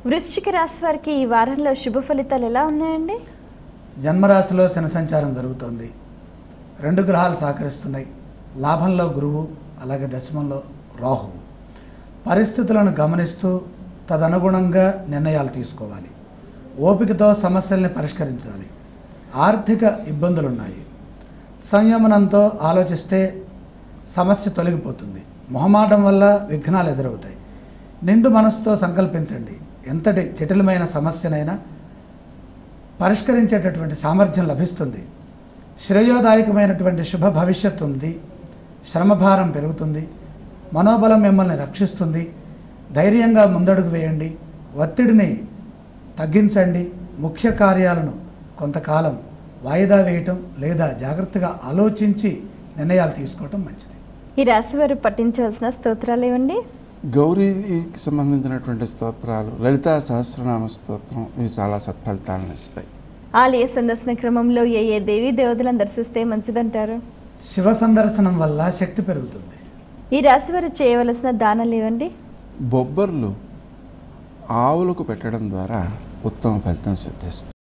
వృశ్చిక రాశి వారికి ఈ వారంలో శుభ ఫలితాలు ఎలా ఉన్నాయండి? జన్మరాశిలో శని సంచారం జరుగుతోంది. 2 గ్రహాలు సహకరిస్తున్నాయి. లాభంలో గురువు, అలాగే దశమంలో రాహువు. పరిస్థితులను గమనిస్తూ తదనుగుణంగా నిర్ణయాలు తీసుకోవాలి. ఓపికతో సమస్యల్ని పరిష్కరించాలి. ఆర్థిక ఇబ్బందులున్నాయి. సంయమనంతో ఆలోచిస్తే సమస్య తొలగిపోతుంది. మొహమాటం వల్ల విఘ్నాలు ఎదురవుతాయి. నిండు మనసుతో సంకల్పించండి. ఎంతటి జటిలమైన సమస్యనైనా పరిష్కరించేటటువంటి సామర్థ్యం లభిస్తుంది. శ్రేయోదాయకమైనటువంటి శుభ భవిష్యత్తు ఉంది. శ్రమభారం పెరుగుతుంది. మనోబలం మిమ్మల్ని రక్షిస్తుంది. ధైర్యంగా ముందడుగు వేయండి. ఒత్తిడిని తగ్గించండి. ముఖ్య కార్యాలను కొంతకాలం వాయిదా వేయటం లేదా జాగ్రత్తగా ఆలోచించి నిర్ణయాలు తీసుకోవటం మంచిది. ఈ రాశి వారు పఠించవలసిన స్తోత్రాలు ఏవండి? గౌరీకి సంబంధించినటువంటి స్తోత్రాలు, లలితా సహస్రనామ స్తోత్రం, ఇవి చాలా సత్ఫలితాలను ఇస్తాయి. ఆలయ సందర్శన క్రమంలో ఏ దేవీ దేవతలను దర్శిస్తే మంచిదంటారు? శివ సందర్శనం వల్ల శక్తి పెరుగుతుంది. ఈ రాశి వారు చేయవలసిన దానాలు ఏవండి? బొబ్బర్లు ఆవులకు పెట్టడం ద్వారా ఉత్తమ ఫలితం సిద్ధిస్తుంది.